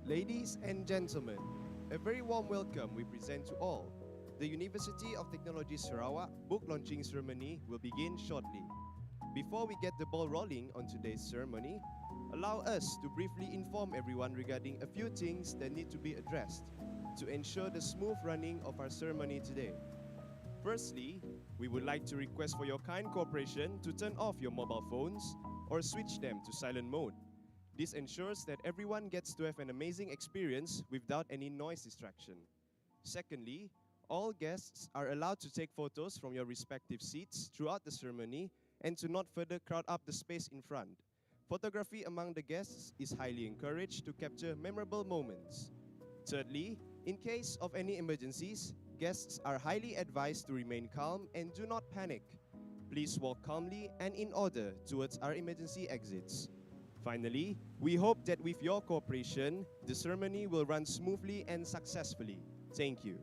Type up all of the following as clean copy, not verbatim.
Ladies and gentlemen, a very warm welcome we present to all. The University of Technology Sarawak book launching ceremony will begin shortly. Before we get the ball rolling on today's ceremony, allow us to briefly inform everyone regarding a few things that need to be addressed to ensure the smooth running of our ceremony today. Firstly, we would like to request for your kind cooperation to turn off your mobile phones or switch them to silent mode. This ensures that everyone gets to have an amazing experience without any noise distraction. Secondly, all guests are allowed to take photos from your respective seats throughout the ceremony and to not further crowd up the space in front. Photography among the guests is highly encouraged to capture memorable moments. Thirdly, in case of any emergencies, guests are highly advised to remain calm and do not panic. Please walk calmly and in order towards our emergency exits. Finally, we hope that with your cooperation, the ceremony will run smoothly and successfully. Thank you.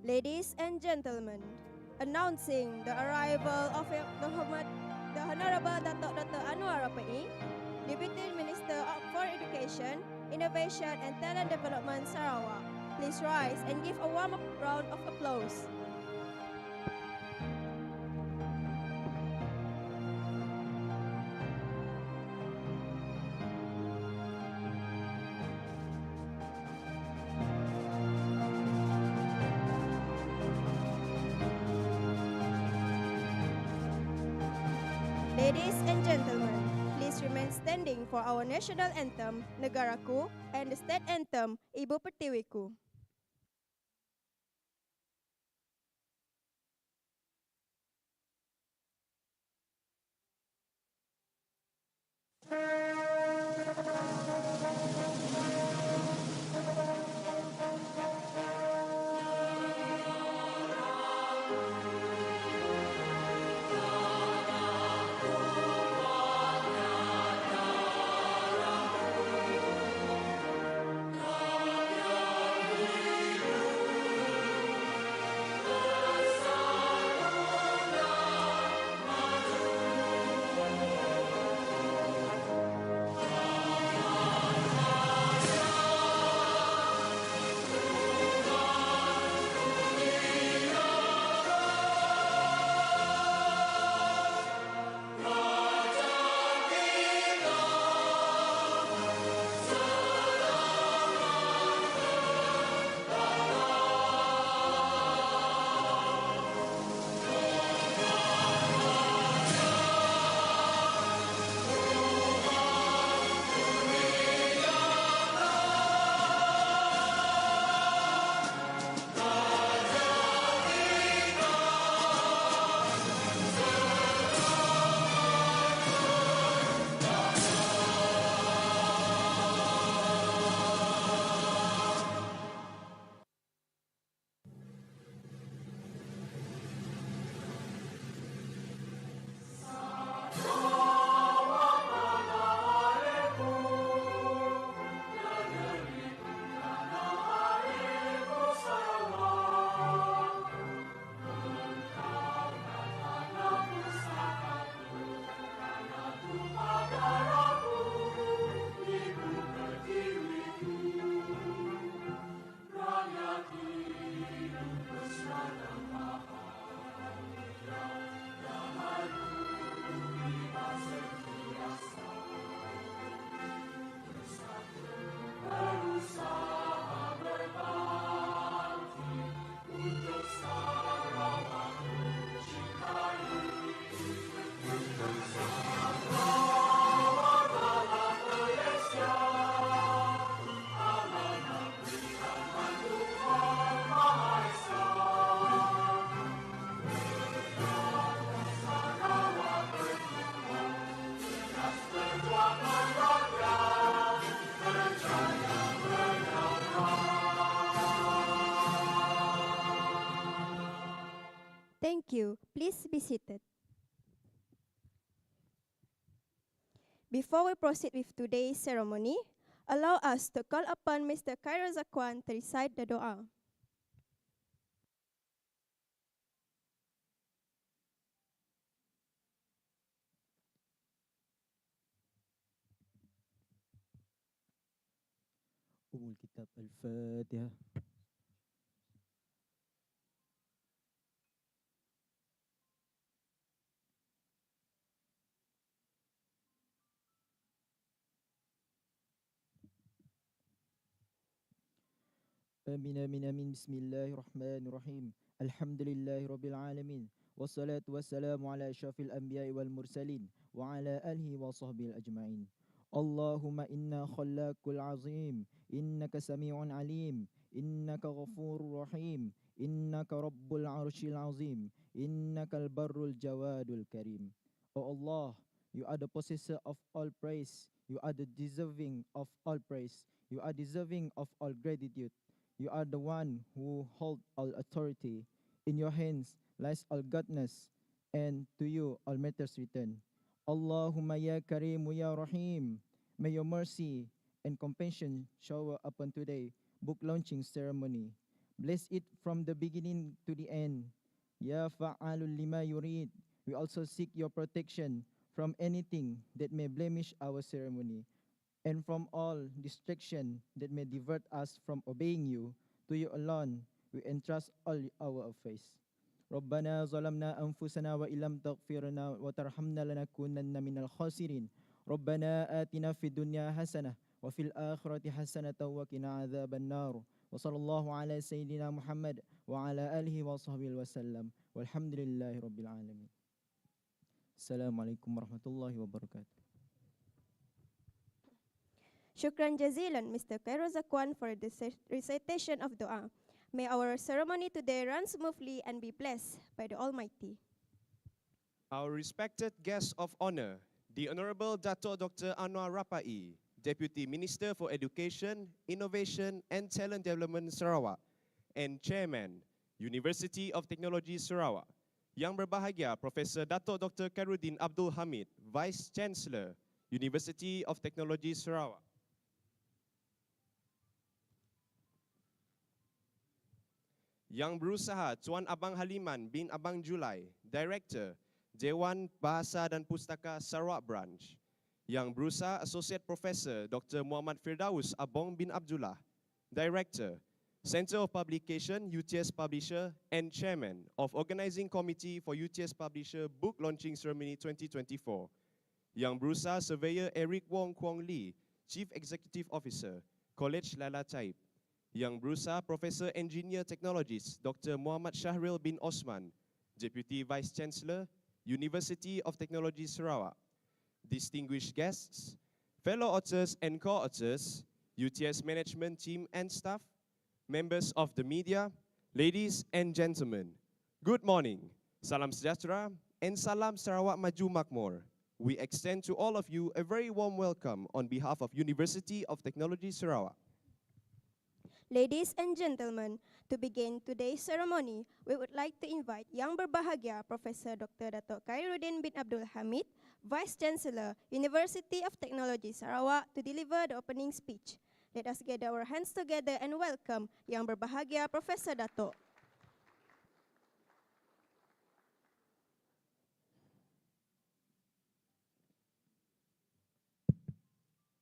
Ladies and gentlemen, announcing the arrival of the Honorable Datuk Dr. 𝗓𝘂𝗿𝗵𝗵𝗶, Deputy Minister for Education, Innovation and Talent Development Sarawak. Please rise and give a warm round of applause. Ladies and gentlemen, please remain standing for our national anthem, Negaraku, and the state anthem, Ibu Pertiwiku. Please be seated. Before we proceed with today's ceremony, allow us to call upon Mr. 𝗕𝘂𝗿𝗂𝗺 to recite the dua. Kitab Al-Fatihah. Amin. Bismillahirrahmanirrahim. Alhamdulillahi Rabbil Alamin. Wassalatu wassalamu ala asyrafil anbiya'i wal mursalin wa ala alihi wa sahbihi ajma'in. Allahumma inna khallaqul azim, innaka sami'un alim, innaka ghafurur rahim, innaka rabbul arshil azim, innaka al-barrul jawadul karim. O Allah, you are the possessor of all praise, you are the deserving of all praise, you are deserving of all gratitude. You are the one who holds all authority. In your hands lies all goodness, and to you all matters return. Allahumma ya Karim ya Rahim, may your mercy and compassion shower upon today book launching ceremony. Bless it from the beginning to the end. Ya 𝗕𝗂𝗿𝗵𝗵𝗆, we also seek your protection from anything that may blemish our ceremony, and from all distraction that may divert us from obeying you. To you alone we entrust all our affairs. ربنا ظلمنا أنفسنا وإن لم تغفر لنا وترحمنا لنكونن من الخاسرين. ربنا آتنا في الدنيا حسنة وفي الآخرة حسنة وقنا عذاب النار. وصلى الله على سيدنا محمد وعلى آله وصحبه وسلم والحمد لله رب العالمين. السلام عليكم ورحمة الله وبركاته. Shukran jazilan, Mr. 𝗕𝘂𝗿𝗂𝗺, for the recitation of dua. May our ceremony today run smoothly and be blessed by the Almighty. Our respected guest of honor, the Honorable Dato' Dr. 𝗓𝘂𝘂𝗵𝗵𝗆, Deputy Minister for Education, Innovation and Talent Development Sarawak, and Chairman, University of Technology Sarawak. Yang berbahagia Profesor Dato' Dr. 𝗕𝗲𝗿𝗵𝗵𝗆, Vice Chancellor, University of Technology Sarawak. Yang berusaha Tuan Abang Haliman bin Abang Julai, Director, Dewan Bahasa dan Pustaka Sarawak Branch. Yang berusaha Associate Professor Dr. Muhammad Firdaus Abong bin Abdullah, Director, Center of Publication, UTS Publisher, and Chairman of Organizing Committee for UTS Publisher Book Launching Ceremony 2024. Yang berusaha Surveyor 𝗕R𝘂𝘂𝗵𝗏𝗆, Chief Executive Officer, College Lala Taib. Yang berusaha Professor Engineer Technologist Dr. Muhammad Syahril bin Osman, Deputy Vice Chancellor, University of Technology Sarawak. Distinguished guests, fellow authors and co-authors, UTS management team and staff, members of the media, ladies and gentlemen, good morning, salam sejahtera, and salam Sarawak Maju Makmur. We extend to all of you a very warm welcome on behalf of University of Technology Sarawak. Ladies and gentlemen, to begin today's ceremony, we would like to invite Yang Berbahagia Professor Dr. Dato' Khairuddin bin Abdul Hamid, Vice Chancellor, University of Technology Sarawak, to deliver the opening speech. Let us gather our hands together and welcome Yang Berbahagia Professor Dato'.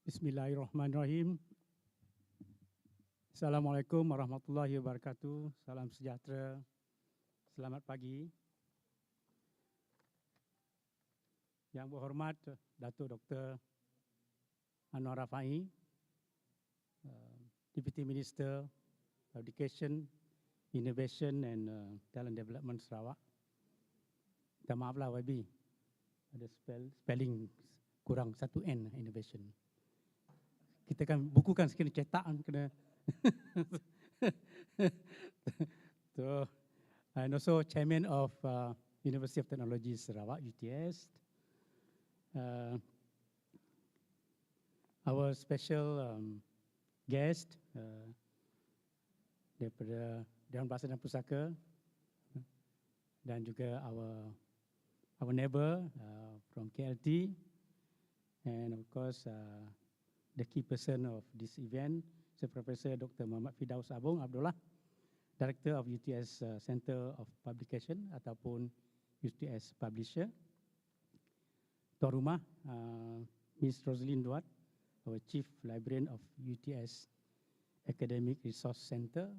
Bismillahirrahmanirrahim. Assalamualaikum warahmatullahi wabarakatuh. Salam sejahtera. Selamat pagi. Yang berhormat Dato' Dr. 𝗕𝘂𝗿𝗵𝗵𝗆, Deputy Minister of Education, Innovation and Talent Development Sarawak. Minta maaflah YB, ada spelling kurang satu N, Innovation. Kita kan buku kan kena cetak kan, kena so, and also Chairman of University of Technology Sarawak, UTS. Our special guest daripada Dewan Bahasa dan Pustaka, dan juga our our neighbor from KLT, and of course, the key person of this event is Professor Dr. 𝗕𝗂𝗿𝗵𝗵 Abdullah, Director of UTS Center of Publication ataupun UTS Publisher. Tuan Rumah, Ms. Rosalyn Duat, our Chief Librarian of UTS Academic Resource Center.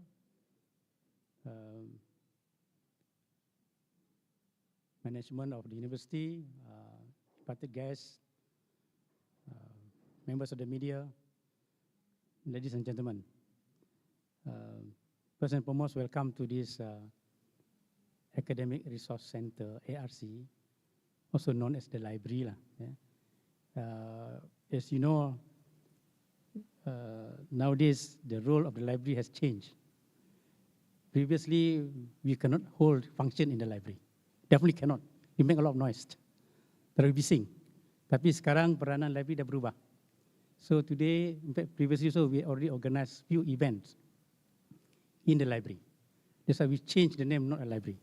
Management of the university, invited guests, members of the media, ladies and gentlemen. First and foremost, welcome to this Academic Resource Center, ARC, also known as the library. As you know, nowadays the role of the library has changed. Previously, we cannot hold function in the library. Definitely cannot. We make a lot of noise. Terlalu bising. Tapi sekarang peranan library dah berubah. So today, in fact, previously also we already organized few events in the library. That's why we changed the name, not a library.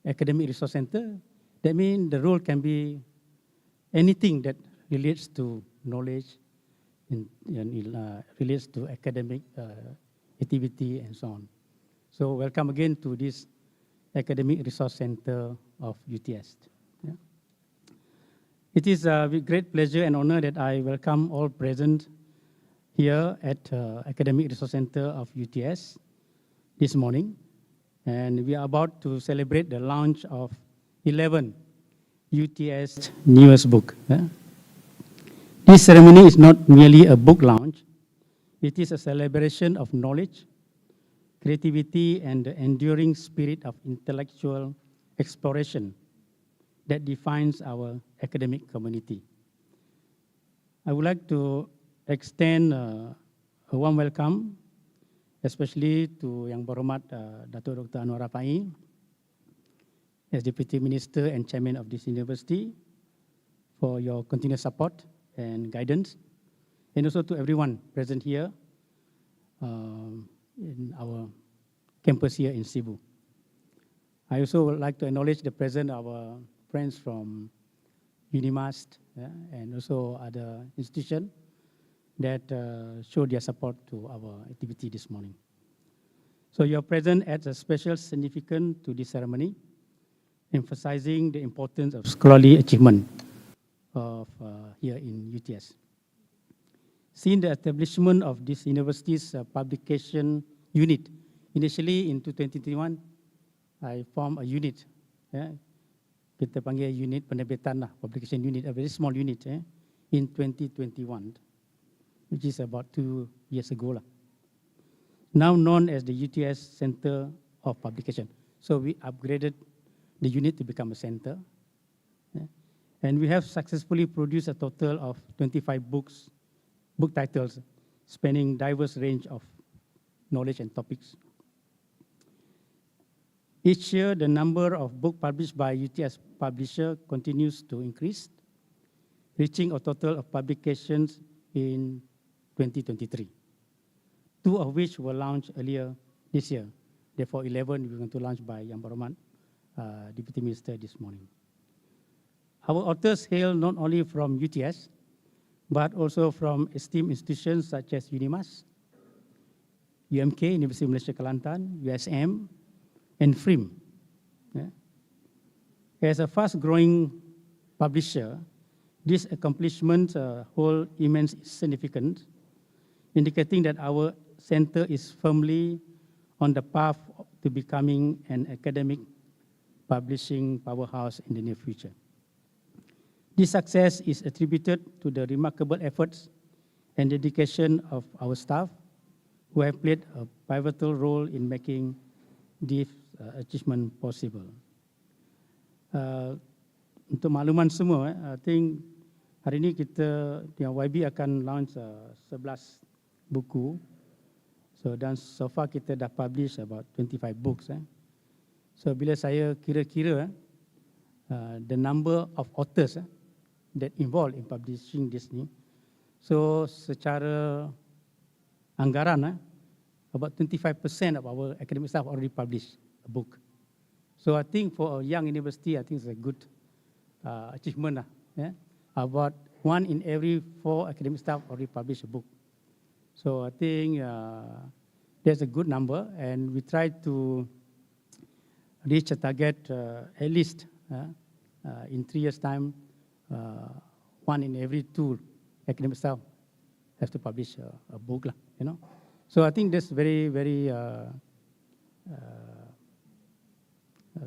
Academic Resource Center. That means the role can be anything that relates to knowledge, and relates to academic activity and so on. So welcome again to this Academic Resource Center of UTS. Yeah. It is with great pleasure and honor that I welcome all present here at Academic Resource Center of UTS this morning. And we are about to celebrate the launch of 11 UTS newest book. Yeah. This ceremony is not merely a book launch. It is a celebration of knowledge, creativity, and the enduring spirit of intellectual exploration that defines our academic community. I would like to extend a warm welcome, especially to Yang Berhormat Datuk Dr. 𝗓𝘂𝗿𝗵𝗵, as Deputy Minister and Chairman of this university, for your continuous support and guidance, and also to everyone present here in our campus here in Cebu. I also would like to acknowledge the presence of our friends from UNIMAST and also other institutions that show their support to our activity this morning. So your presence adds a special significance to this ceremony, emphasizing the importance of scholarly achievement of here in UTS. Since the establishment of this university's publication unit, initially in 2021, I formed a unit. Kita panggil unit penerbitan lah, publication unit, a very small unit in 2021, which is about 2 years ago lah. Now known as the UTS Center of Publication. So we upgraded the unit to become a center. And we have successfully produced a total of 25 book titles spanning diverse range of knowledge and topics. Each year, the number of books published by UTS publisher continues to increase, reaching a total of publications in 2023, 2 of which were launched earlier this year. Therefore, 11 we're going to launch by Yang Berhormat Deputy Minister this morning. Our authors hail not only from UTS, but also from esteemed institutions such as UNIMAS, UMK, University of Malaysia Kelantan, USM, and FRIM. As a fast-growing publisher, these accomplishments hold immense significance, indicating that our center is firmly on the path to becoming an academic publishing powerhouse in the near future. This success is attributed to the remarkable efforts and dedication of our staff, who have played a pivotal role in making this achievement possible. Untuk makluman semua, I think hari ini kita, YB akan launch 11 buku. Dan so far kita dah publish about 25 books. So bila saya kira-kira the number of authors that involved in publishing this ni, so secara anggaran, about 25% of our academic staff already published a book. So I think for a young university, I think it's a good achievement. Yeah? About 1 in every 4 academic staff already published a book. So I think that's a good number, and we try to reach a target at least in 3 years' time, 1 in every 2 academic staff have to publish a book, you know. So I think that's very, very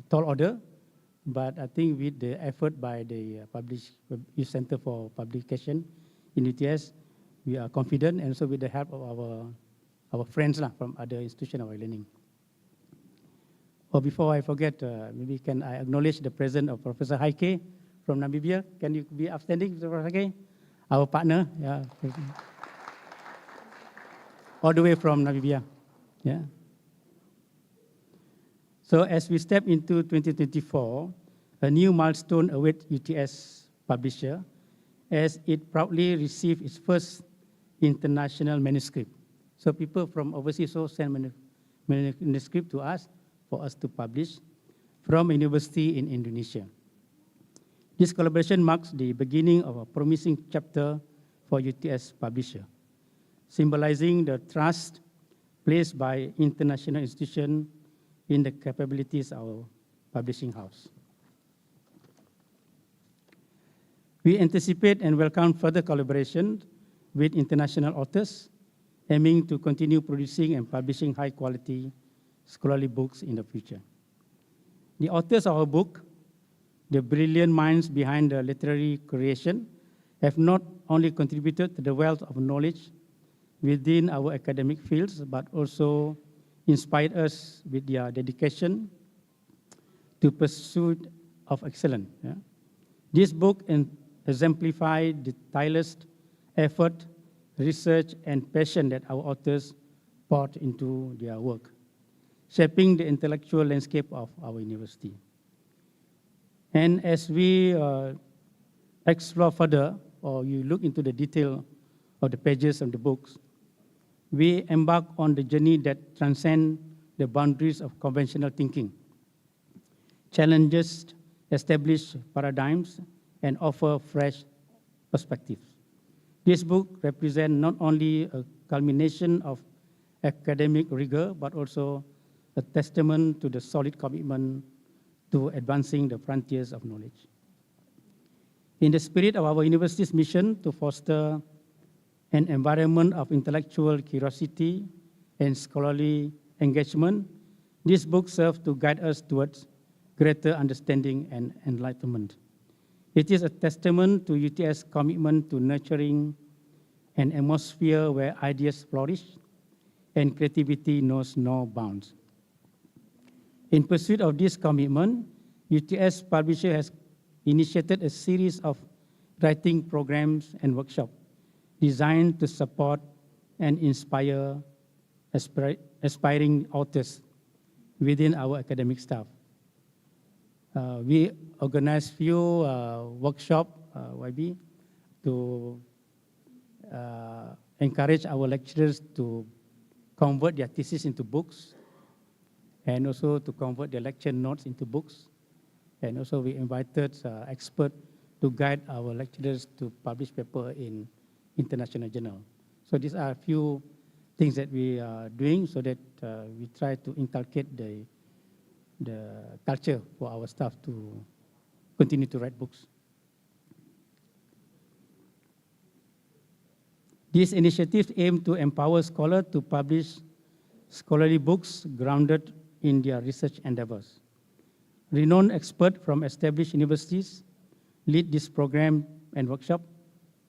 tall order, but I think with the effort by the Youth Center for Publication in UTS, we are confident, and also with the help of our friends from other institutions of learning. Or before I forget, maybe can I acknowledge the presence of Professor 𝗕𝗂𝗍 from Namibia? Can you be upstanding, Professor 𝗕𝗂𝗍? Our partner, yeah. All the way from Namibia, yeah. So as we step into 2024, a new milestone awaits UTS publisher as it proudly received its first international manuscript. So people from overseas also send manuscript to us for us to publish from a university in Indonesia. This collaboration marks the beginning of a promising chapter for UTS publisher, symbolizing the trust placed by international institutions in the capabilities of our publishing house. We anticipate and welcome further collaboration with international authors, aiming to continue producing and publishing high-quality scholarly books in the future. The authors of our book, the brilliant minds behind the literary creation, have not only contributed to the wealth of knowledge within our academic fields, but also inspired us with their dedication to pursuit of excellence. Yeah? This book exemplifies the tireless effort, research, and passion that our authors poured into their work, shaping the intellectual landscape of our university. And as we explore further, or you look into the detail of the pages of the books, we embark on the journey that transcends the boundaries of conventional thinking, challenges established paradigms, and offer fresh perspectives. This book represents not only a culmination of academic rigor, but also a testament to the solid commitment to advancing the frontiers of knowledge. In the spirit of our university's mission to foster an environment of intellectual curiosity and scholarly engagement, this book serves to guide us towards greater understanding and enlightenment. It is a testament to UTS' commitment to nurturing an atmosphere where ideas flourish and creativity knows no bounds. In pursuit of this commitment, UTS Publisher has initiated a series of writing programs and workshops designed to support and inspire aspiring authors within our academic staff. We organize few workshops, 𝗓𝘗𝘕, to encourage our lecturers to convert their thesis into books, and also to convert their lecture notes into books. And also we invited experts to guide our lecturers to publish paper in international journal. So these are a few things that we are doing so that we try to inculcate the culture for our staff to continue to write books. These initiatives aim to empower scholars to publish scholarly books grounded in their research endeavors. Renowned experts from established universities lead this program and workshop,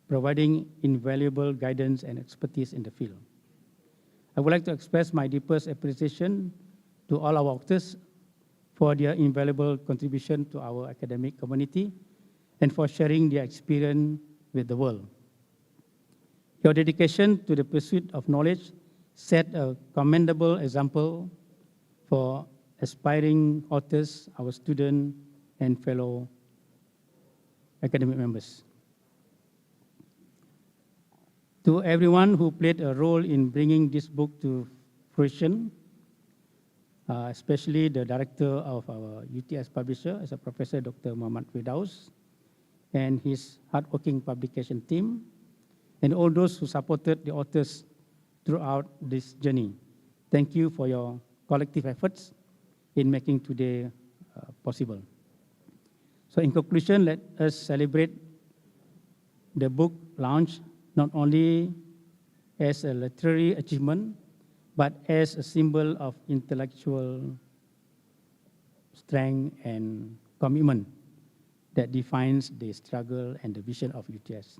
providing invaluable guidance and expertise in the field. I would like to express my deepest appreciation to all our authors for their invaluable contribution to our academic community and for sharing their experience with the world. Your dedication to the pursuit of knowledge set a commendable example for aspiring authors, our students, and fellow academic members. To everyone who played a role in bringing this book to fruition, especially the director of our UTS publisher, as a Professor Dr. 𝗔𝘓𝗵𝗶𝗴, and his hardworking publication team, and all those who supported the authors throughout this journey. Thank you for your collective efforts in making today possible. So in conclusion, let us celebrate the book launch not only as a literary achievement, but as a symbol of intellectual strength and commitment that defines the struggle and the vision of UTS.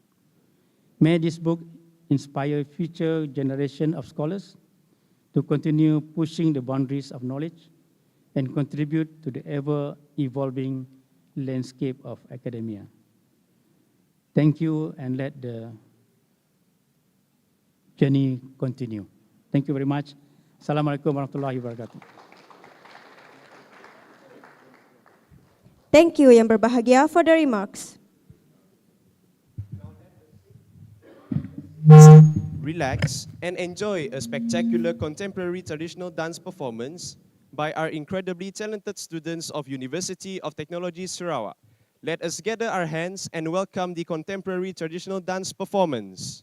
May this book inspire future generation of scholars to continue pushing the boundaries of knowledge and contribute to the ever-evolving landscape of academia. Thank you, and let the journey continue. Thank you very much. Assalamualaikum warahmatullahi wabarakatuh. Thank you, Yang Berbahagia, for the remarks. Relax and enjoy a spectacular contemporary traditional dance performance by our incredibly talented students of University of Technology Sarawak. Let us gather our hands and welcome the contemporary traditional dance performance.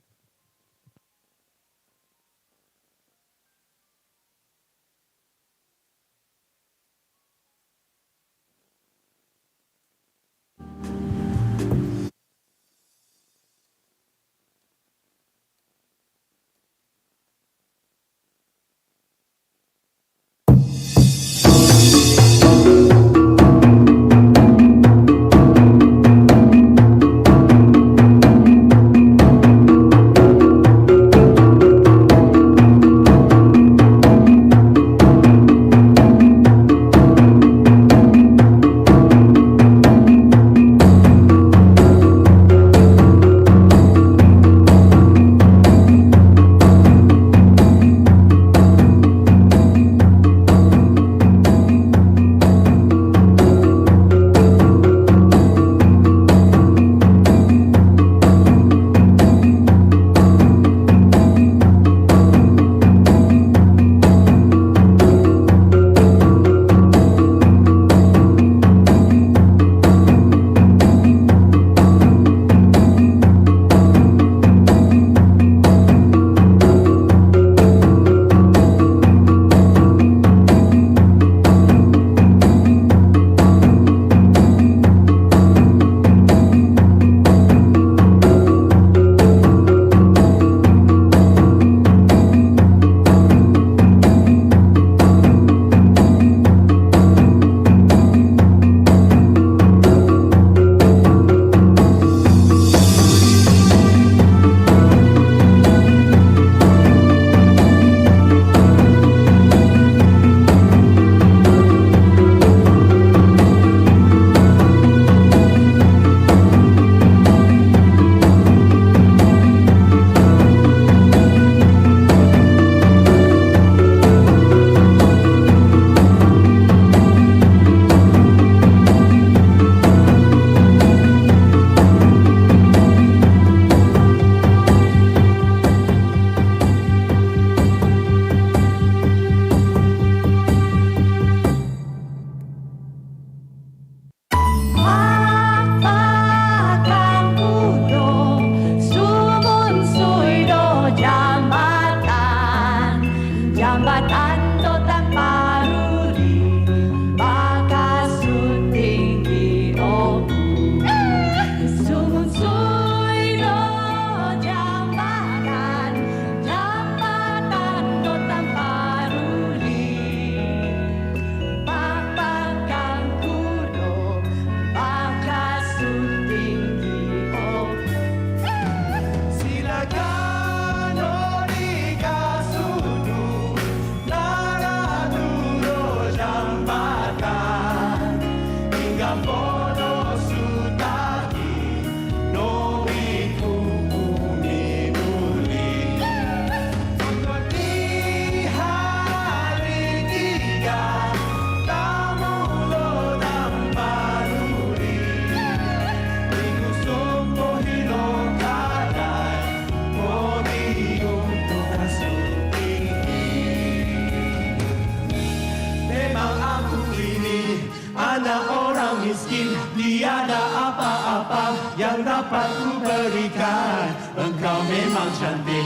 anak orang miskin. Tiada apa-apa yang dapat ku berikan. Engkau memang cantik,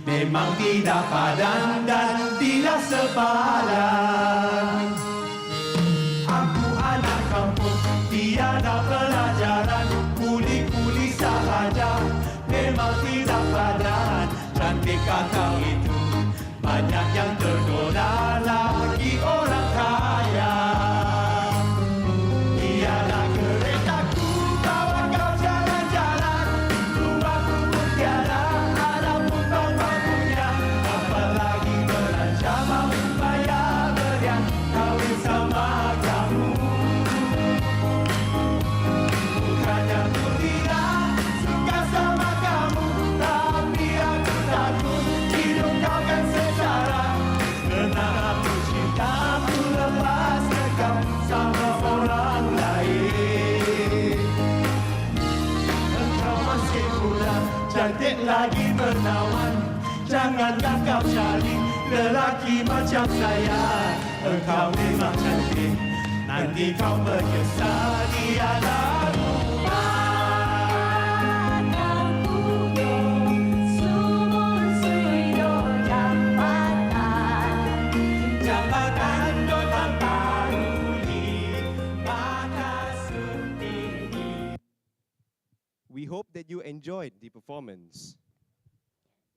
memang tidak padan dan tidak sepadan. Aku anak kampung, tiada pelajaran, kuli-kuli sahaja, memang tidak padan. Cantik kakak itu, banyak yang tergoda lagi orang kaya. Tiada keretaku bawa kau jalan-jalan, rumahku pun tiada, ada pun bangunnya. Apalagi belanja mau bayar berian, kawin sama kamu. Bukannya ku tidak suka sama kamu, tapi aku takut hidup kau kan sengsara. Karena aku cinta, aku lepas kau sama orang lain. Engkau masih muda, cantik lagi menawan. Janganlah kau cari lelaki macam saya. Engkau memang cantik, nanti kau menyesal. Tiada jabatan dotan paruli, maka sunting. We hope that you enjoyed the performance.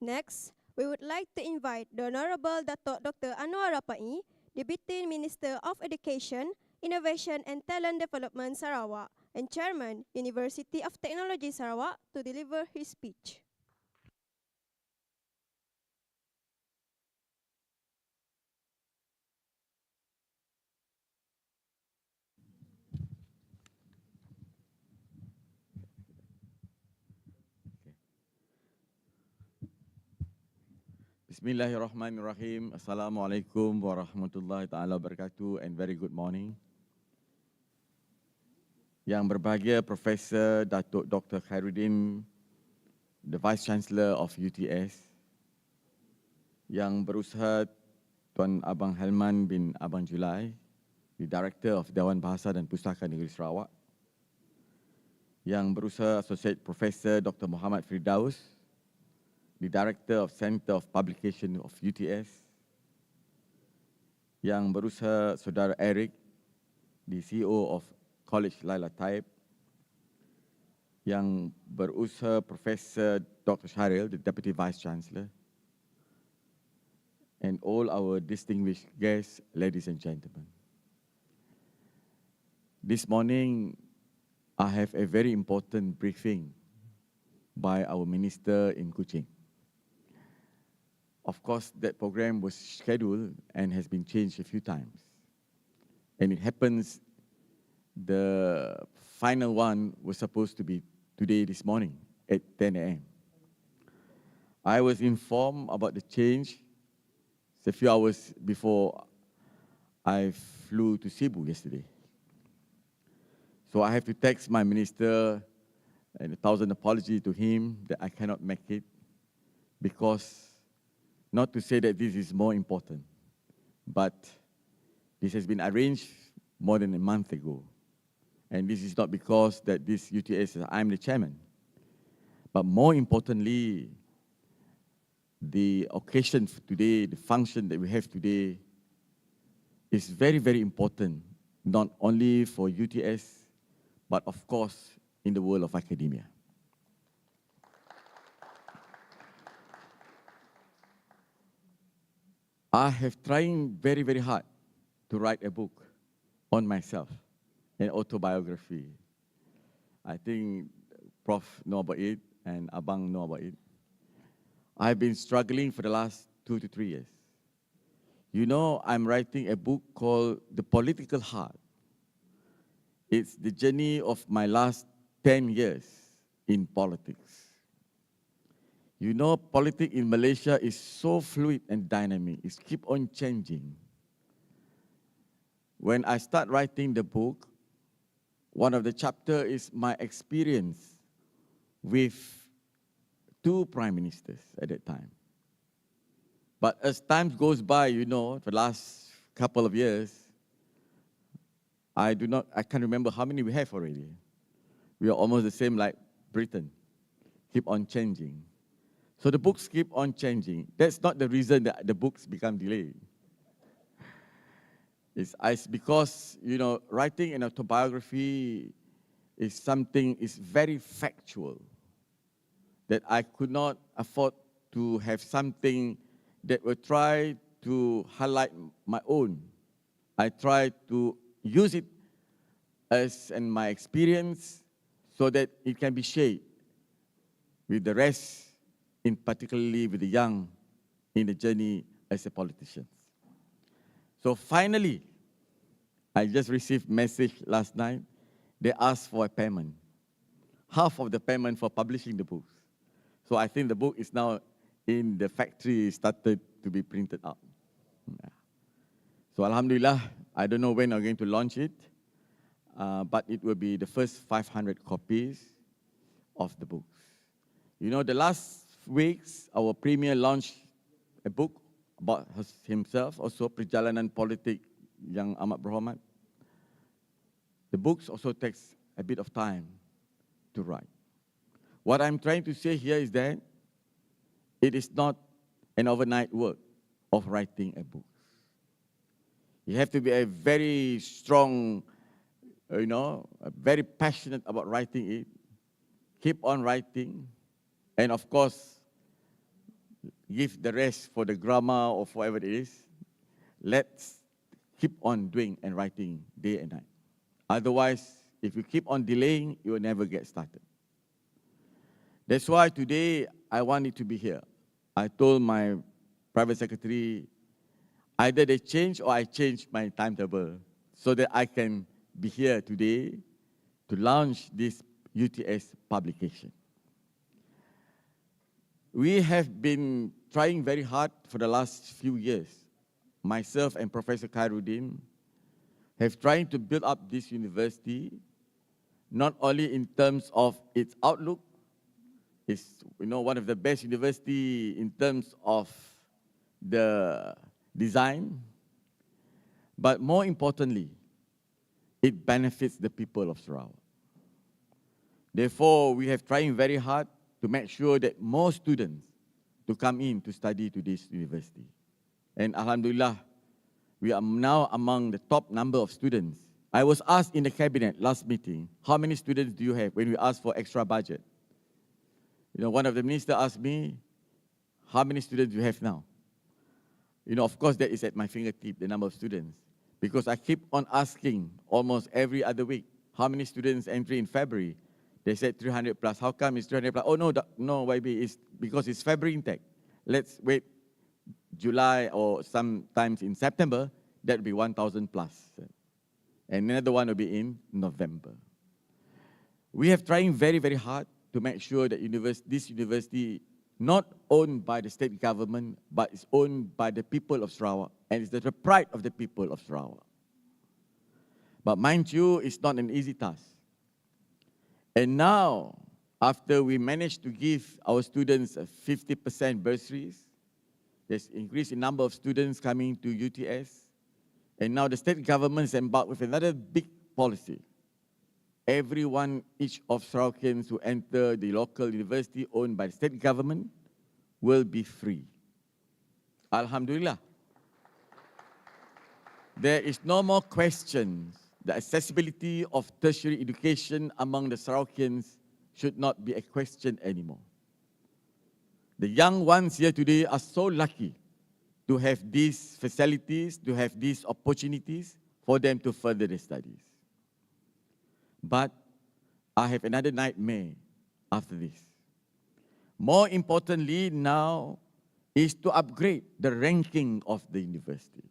Next, we would like to invite the Honorable Datuk Dr. 𝗓𝘂𝗵𝗵𝗶𝗵, Deputy Minister of Education, Innovation and Talent Development Sarawak and Chairman, University of Technology Sarawak, to deliver his speech. Bismillahirrahmanirrahim. Assalamualaikum warahmatullahi taala wabarakatuh and very good morning. Yang berbahagia Profesor Datuk Dr. Khairuddin, the Vice Chancellor of UTS. Yang berusaha Tuan Abang Helman bin Abang Julai, the Director of Dewan Bahasa dan Pustaka Negeri Sarawak. Yang berusaha Associate Professor Dr. Muhammad Firdaus, the Director of Center of Publication of UTS. Yang berusaha Saudara Eric, the CEO of College 𝗕𝘲𝘂𝗕. Yang berusaha Professor Dr. Sharil, the Deputy Vice Chancellor. And all our distinguished guests, ladies and gentlemen. This morning, I have a very important briefing by our Minister in Kuching. Of course, that program was scheduled and has been changed a few times. And it happens the final one was supposed to be today, this morning, at 10 a.m. I was informed about the change a few hours before I flew to Cebu yesterday. So I have to text my minister and 1,000 apologies to him that I cannot make it, because not to say that this is more important, but this has been arranged more than a month ago. And this is not because that this UTS, I'm the chairman. But more importantly, the occasion for today, the function that we have today is very, very important, not only for UTS, but of course, in the world of academia. I have tried very, very hard to write a book on myself, an autobiography. I think Prof know about it and Abang know about it. I've been struggling for the last 2 to 3 years. You know, I'm writing a book called The Political Heart. It's the journey of my last 10 years in politics. You know, politics in Malaysia is so fluid and dynamic. It keeps on changing. When I start writing the book, one of the chapters is my experience with 2 prime ministers at that time. But as time goes by, you know, for the last couple of years, I can't remember how many we have already. We are almost the same like Britain. Keep on changing. So the books keep on changing. That's not the reason that the books become delayed. It's because, writing an autobiography is very factual, that I could not afford to have something that will try to highlight my own. I try to use it as in my experience so that it can be shared with the rest, in particularly with the young in the journey as a politician. So finally, I just received a message last night. They asked for a payment, half of the payment for publishing the books. So I think the book is now in the factory, started to be printed out. Yeah. So Alhamdulillah, I don't know when I'm going to launch it, but it will be the first 500 copies of the books. The last weeks, our premier launched a book about himself, also Perjalanan Politik Yang Amat Berhormat. The books also takes a bit of time to write. What I'm trying to say here is that it is not an overnight work of writing a book. You have to be a very strong, very passionate about writing it. Keep on writing. And of course, give the rest for the grammar or for whatever it is. Let's keep on doing and writing day and night. Otherwise, if you keep on delaying, you will never get started. That's why today I wanted to be here. I told my private secretary, either they change or I change my timetable so that I can be here today to launch this UTS publication. We have been trying very hard for the last few years. Myself and Professor 𝗕𝘂𝗿 have tried to build up this university, not only in terms of its outlook. It's one of the best universities in terms of the design, but more importantly, it benefits the people of Sarawak. Therefore, we have tried very hard to make sure that more students to come in to study to this university. And Alhamdulillah, we are now among the top number of students. I was asked in the cabinet last meeting, how many students do you have when we asked for extra budget? One of the ministers asked me, how many students do you have now? Of course, that is at my fingertip, the number of students. Because I keep on asking almost every other week, how many students entry in February? They said 300 plus. How come it's 300 plus? Oh, no, 𝗿𝘓𝘵, it's because it's February intake. Let's wait July or sometimes in September, that will be 1,000 plus. And another one will be in November. We have trying very, very hard to make sure that this university not owned by the state government, but it's owned by the people of Sarawak, and it's the pride of the people of Sarawak. But mind you, it's not an easy task. And now, after we managed to give our students 50% bursaries, there's increase in number of students coming to UTS, and now the state government is embarked with another big policy. Everyone, each of Sarawakians who enter the local university owned by the state government will be free. Alhamdulillah. There is no more questions. The accessibility of tertiary education among the Sarawakians should not be a question anymore. The young ones here today are so lucky to have these facilities, to have these opportunities for them to further their studies. But I have another nightmare after this. More importantly now is to upgrade the ranking of the university.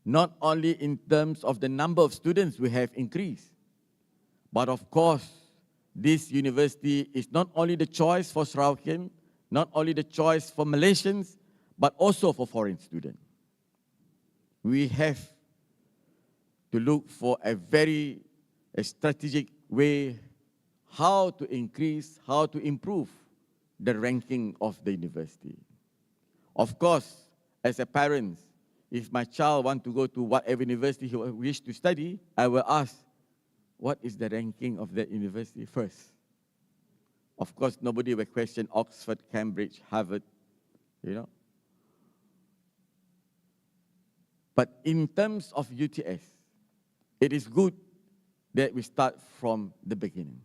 Not only in terms of the number of students we have increased, but of course, this university is not only the choice for Sarawakian, not only the choice for Malaysians, but also for foreign students. We have to look for a very strategic way how to increase, how to improve the ranking of the university. Of course, as a parent, if my child want to go to whatever university he wish to study, I will ask, what is the ranking of that university first? Of course, nobody will question Oxford, Cambridge, Harvard, you know. But in terms of UTS, it is good that we start from the beginning.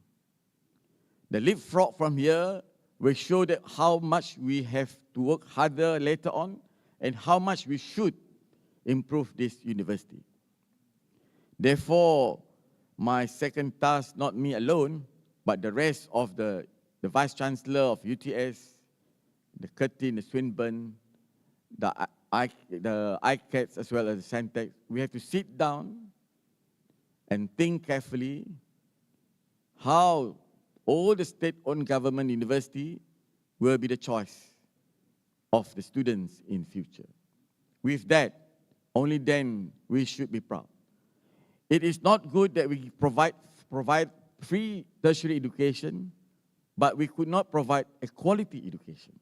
The leapfrog from here will show that how much we have to work harder later on and how much we should improve this university. Therefore, my second task, not me alone, but the rest of the Vice Chancellor of UTS, the 𝗔𝘲𝗿, the Swinburne, the 𝗔𝘗𝘽, as well as the Centex, we have to sit down and think carefully how all the state-owned government university will be the choice of the students in future. With that, only then we should be proud. It is not good that we provide free tertiary education, but we could not provide a quality education.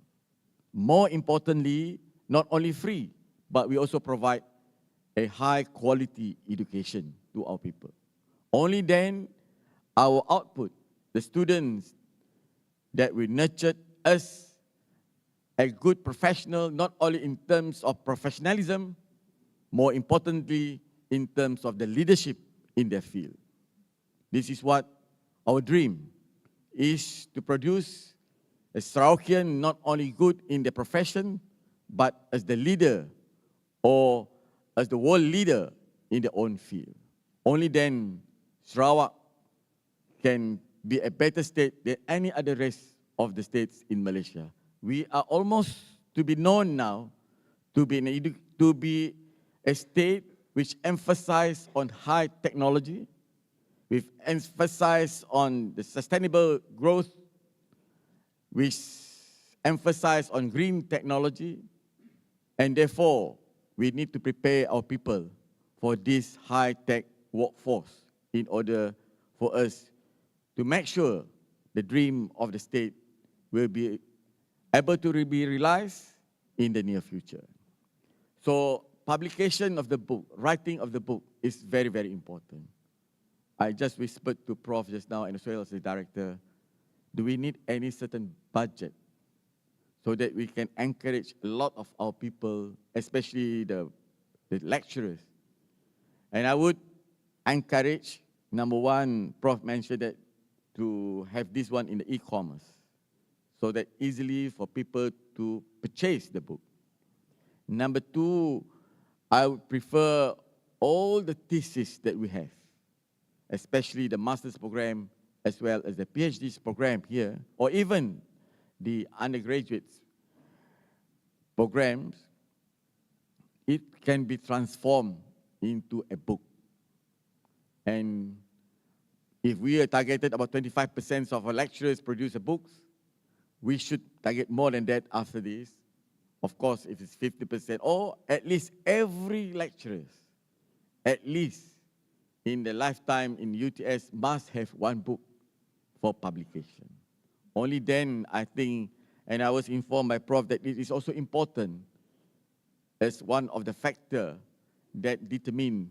More importantly, not only free, but we also provide a high quality education to our people. Only then our output, the students that we nurtured us a good professional, not only in terms of professionalism, more importantly, in terms of the leadership in their field. This is what our dream is, to produce a 𝗓𝘂𝘂𝗋 not only good in their profession, but as the leader or as the world leader in their own field. Only then Sarawak can be a better state than any other rest of the states in Malaysia. We are almost to be known now to be a state which emphasizes on high technology, with emphasis on the sustainable growth, which emphasize on green technology, and therefore we need to prepare our people for this high-tech workforce in order for us to make sure the dream of the state will be able to be realized in the near future. So publication of the book, writing of the book is very, very important. I just whispered to Prof just now, and as well as the director, do we need any certain budget so that we can encourage a lot of our people, especially the lecturers? And I would encourage, number one, Prof mentioned that to have this one in the e-commerce, so that easily for people to purchase the book. Number two, I would prefer all the theses that we have, especially the master's program as well as the PhD's program here, or even the undergraduate programs, it can be transformed into a book. And if we are targeted about 25% of our lecturers produce books, we should target more than that after this. Of course, if it's 50%, or at least every lecturer, at least in the lifetime in UTS, must have one book for publication. Only then, I think, and I was informed by Prof that it is also important as one of the factors that determine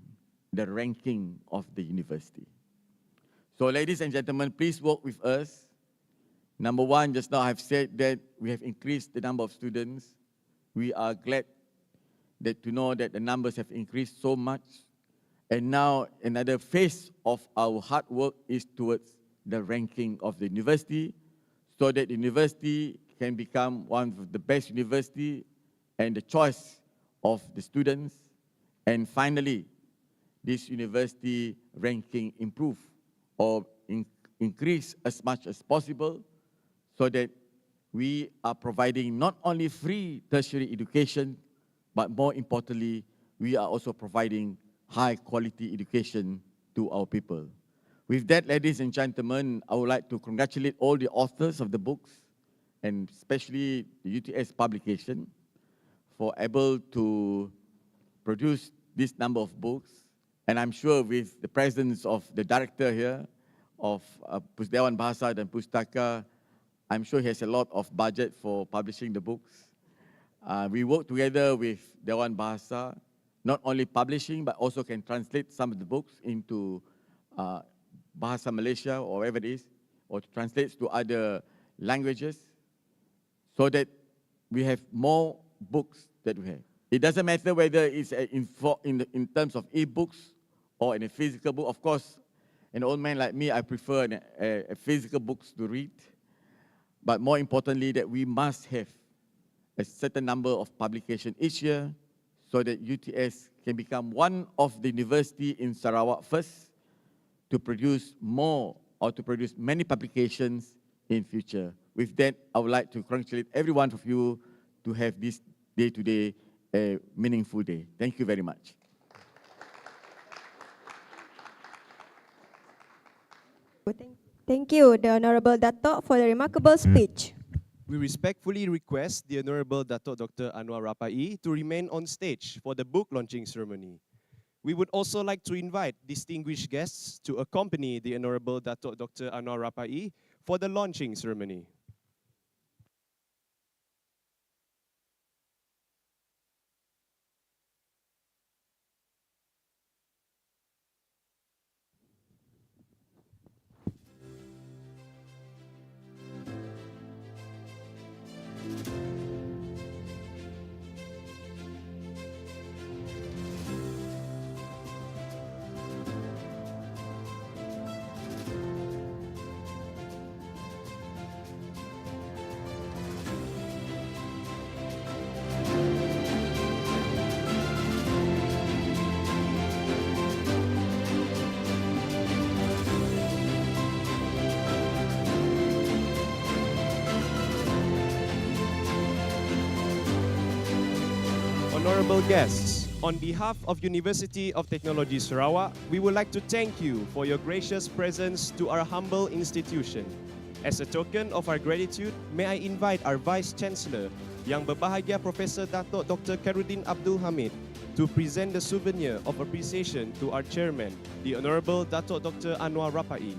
the ranking of the university. So ladies and gentlemen, please work with us. Number one, just now I have said that we have increased the number of students. We are glad to know that the numbers have increased so much. And now another phase of our hard work is towards the ranking of the university, so that the university can become one of the best universities and the choice of the students. And finally, this university ranking improve or increase as much as possible, so that we are providing not only free tertiary education, but more importantly, we are also providing high quality education to our people. With that, ladies and gentlemen, I would like to congratulate all the authors of the books, and especially the UTS publication, for able to produce this number of books. And I'm sure with the presence of the director here of Dewan Bahasa dan Pustaka, I'm sure he has a lot of budget for publishing the books. We work together with Dewan Bahasa not only publishing, but also can translate some of the books into Bahasa Malaysia or wherever it is, or translates to other languages, so that we have more books that we have. It doesn't matter whether it's in terms of e-books or in a physical book. Of course, an old man like me, I prefer a physical books to read. But more importantly, that we must have a certain number of publications each year, so that UTS can become one of the university in Sarawak first to produce more or to produce many publications in future. With that, I would like to congratulate every one of you to have this day today a meaningful day. Thank you very much. Thank you, the Honorable Dato', for the remarkable speech. We respectfully request the Honorable Dato' Dr. 𝗂𝘂𝗵𝗵𝗆 to remain on stage for the book launching ceremony. We would also like to invite distinguished guests to accompany the Honorable Dato' Dr. 𝗂𝘂𝗵𝗵𝗆 for the launching ceremony. Honorable guests, on behalf of University of Technology Sarawak, we would like to thank you for your gracious presence to our humble institution. As a token of our gratitude, may I invite our Vice Chancellor, Yang Berbahagia Professor Dato' Dr. 𝗕𝗲𝗿𝗵𝗵𝗵, to present the souvenir of appreciation to our Chairman, the Honorable Dato' Dr. 𝗂𝘂𝗵𝗵𝗆.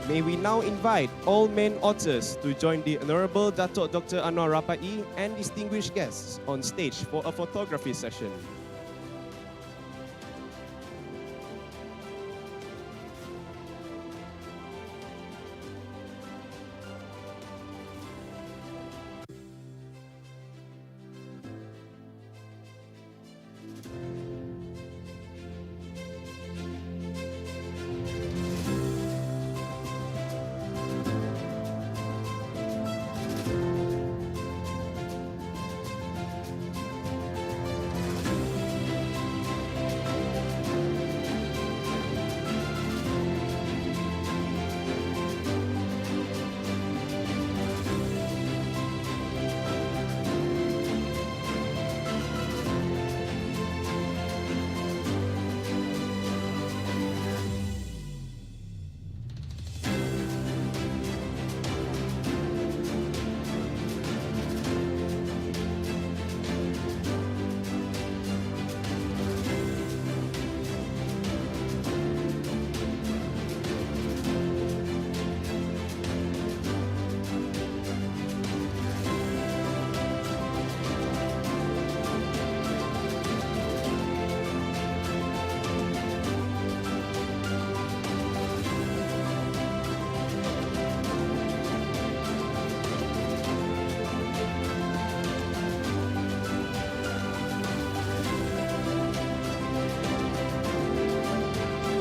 May we now invite all main authors to join the Honorable Dato' Dr. 𝗂𝘂𝗵𝗵𝗆 and distinguished guests on stage for a photography session.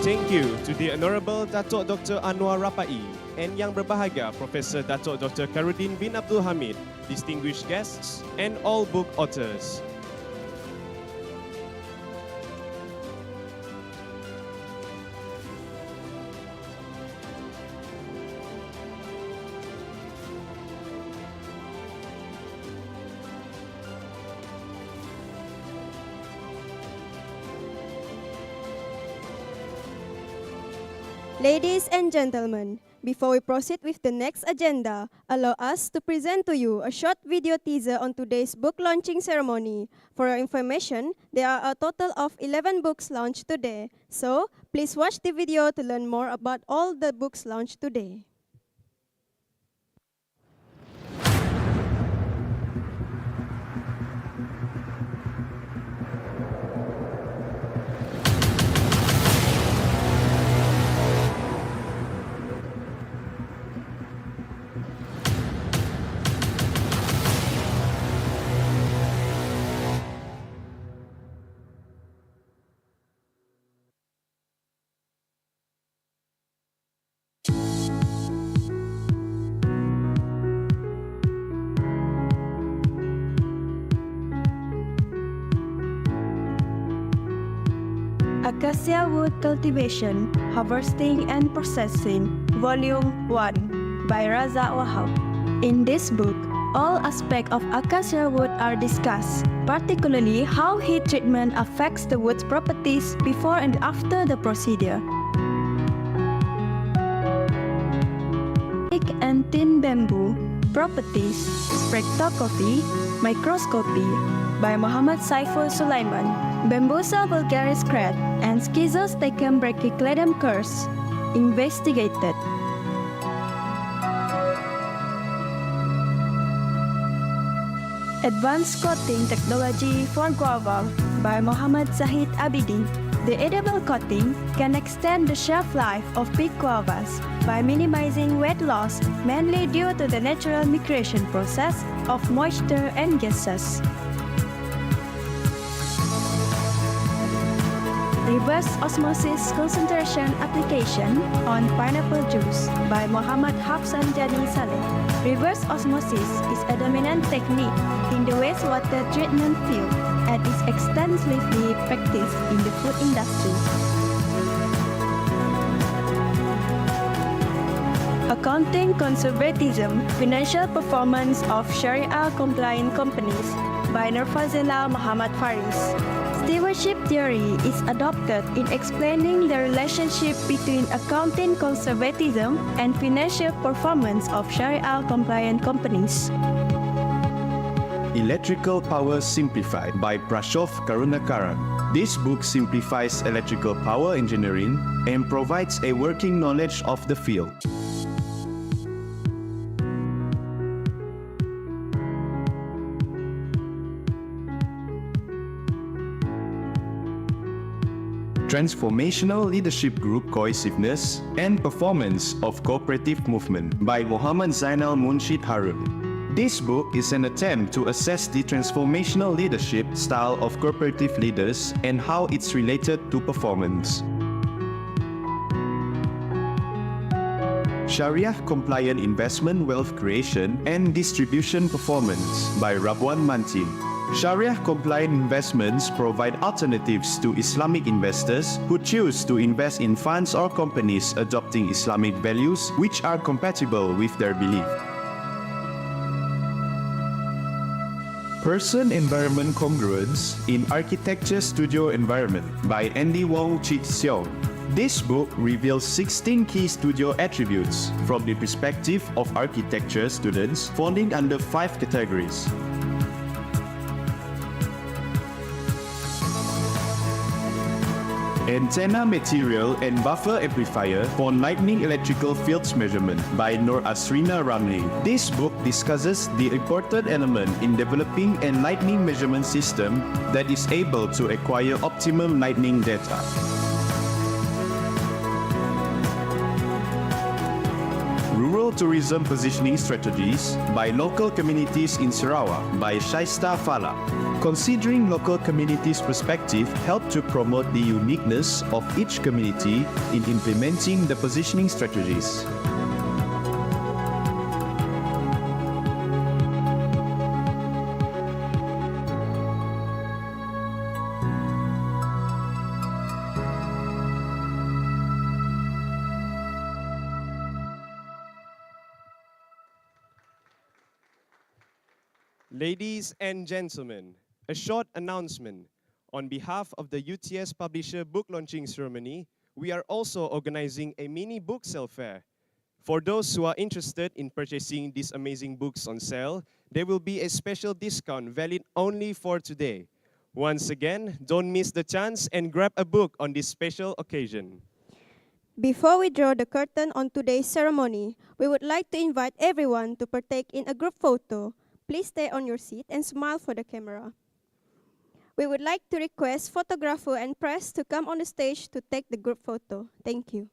Thank you to the Honorable Dato' Dr. 𝗂𝘂𝗵𝗵𝗆 and Yang Berbahagia Professor Dato' Dr. 𝗕𝗲𝗵𝗵𝗵𝗆 bin Abdul Hamid, distinguished guests, and all book authors. Ladies and gentlemen, before we proceed with the next agenda, allow us to present to you a short video teaser on today's book launching ceremony. For your information, there are a total of 11 books launched today. So, please watch the video to learn more about all the books launched today. Acacia Wood Cultivation, Harvesting and Processing, Volume 1 by 𝗓𝘂𝗿𝗄𝗏. In this book, all aspects of acacia wood are discussed, particularly how heat treatment affects the wood's properties before and after the procedure. Thick and thin bamboo, Properties, Spectroscopy, Microscopy by Muhammad Saiful Sulaiman, 𝗕𝗏𝗄𝗏 𝗕𝗏𝗃 and 𝗔𝘂𝗍𝗿𝗄𝗏 investigated. Advanced Coating Technology for Guava by Muhammad Zahid Abidin. The edible coating can extend the shelf life of big guavas by minimizing weight loss, mainly due to the natural migration process of moisture and gases. Reverse Osmosis Concentration Application on Pineapple Juice by Muhammad Hafsan Jani Saleh. Reverse osmosis is a dominant technique in the wastewater treatment field and is extensively practiced in the food industry. Accounting Conservatism, Financial Performance of Sharia-Compliant Companies by 𝗓𝘂𝗿𝗄𝗏 Muhammad Faris. Stewardship theory is adopted in explaining the relationship between accounting conservatism and financial performance of Sharia-compliant companies. Electrical Power Simplified by 𝗓𝘂𝗏 𝗓𝘂𝗃𝗏. This book simplifies electrical power engineering and provides a working knowledge of the field. Transformational Leadership Group Cohesiveness and Performance of Cooperative Movement by Muhammad Zainal Munshid Harun. This book is an attempt to assess the transformational leadership style of cooperative leaders and how it's related to performance. Sharia-Compliant Investment Wealth Creation and Distribution Performance by Rabwan Mantin. Sharia-compliant investments provide alternatives to Islamic investors who choose to invest in funds or companies adopting Islamic values which are compatible with their belief. Person-Environment Congruence in Architecture Studio Environment by Andy Wong Chit Seong. This book reveals 16 key studio attributes from the perspective of architecture students, falling under 5 categories. Antenna Material and Buffer Amplifier for Lightning Electrical Fields Measurement by Nur Asrina Ramli. This book discusses the important element in developing a lightning measurement system that is able to acquire optimum lightning data. Rural Tourism Positioning Strategies by Local Communities in Sarawak by Shaista Fala. Considering local communities' perspective help to promote the uniqueness of each community in implementing the positioning strategies. Ladies and gentlemen, a short announcement. On behalf of the UTS Publisher Book Launching Ceremony, we are also organizing a mini book sale fair. For those who are interested in purchasing these amazing books on sale, there will be a special discount valid only for today. Once again, don't miss the chance and grab a book on this special occasion. Before we draw the curtain on today's ceremony, we would like to invite everyone to partake in a group photo. Please stay on your seat and smile for the camera. We would like to request photographer and press to come on the stage to take the group photo. Thank you.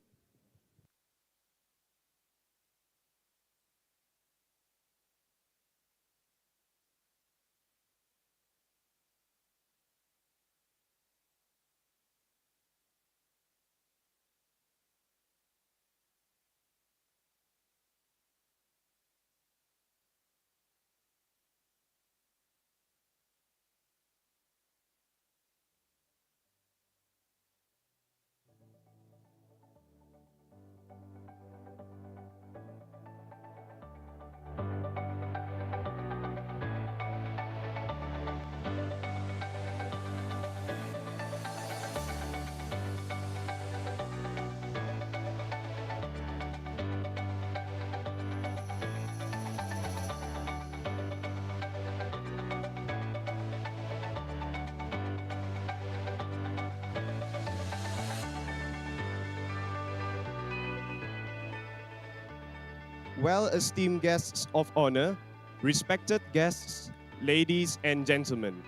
Well, esteemed guests of honor, respected guests, ladies and gentlemen,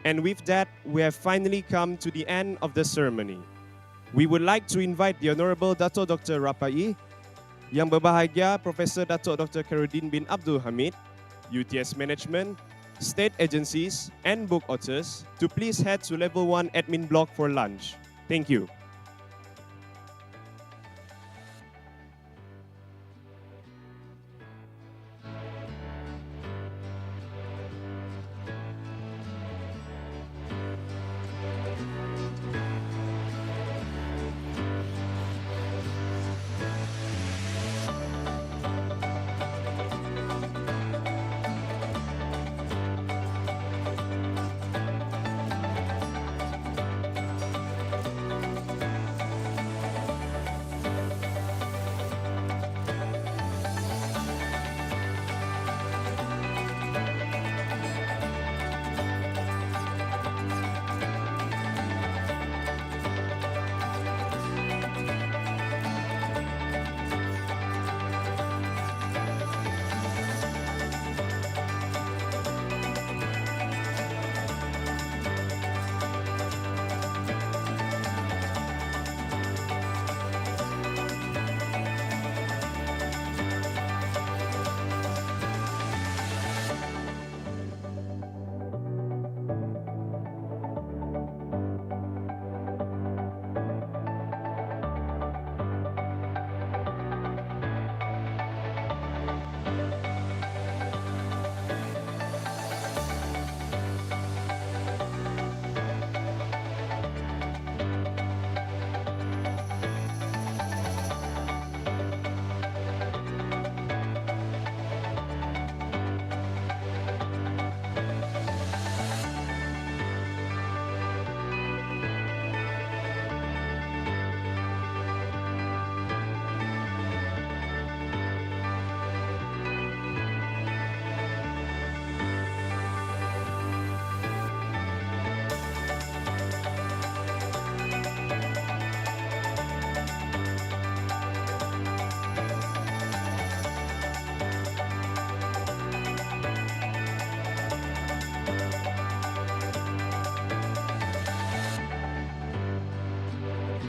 and with that, we have finally come to the end of the ceremony. We would like to invite the Honorable Dato' Dr. 𝗓𝘂𝗕, Yang Berbahagia Professor Dato' Dr. 𝗓𝘂𝘕𝗵𝗵𝗵𝗵, UTS Management, state agencies, and book authors to please head to level 1 admin block for lunch. Thank you.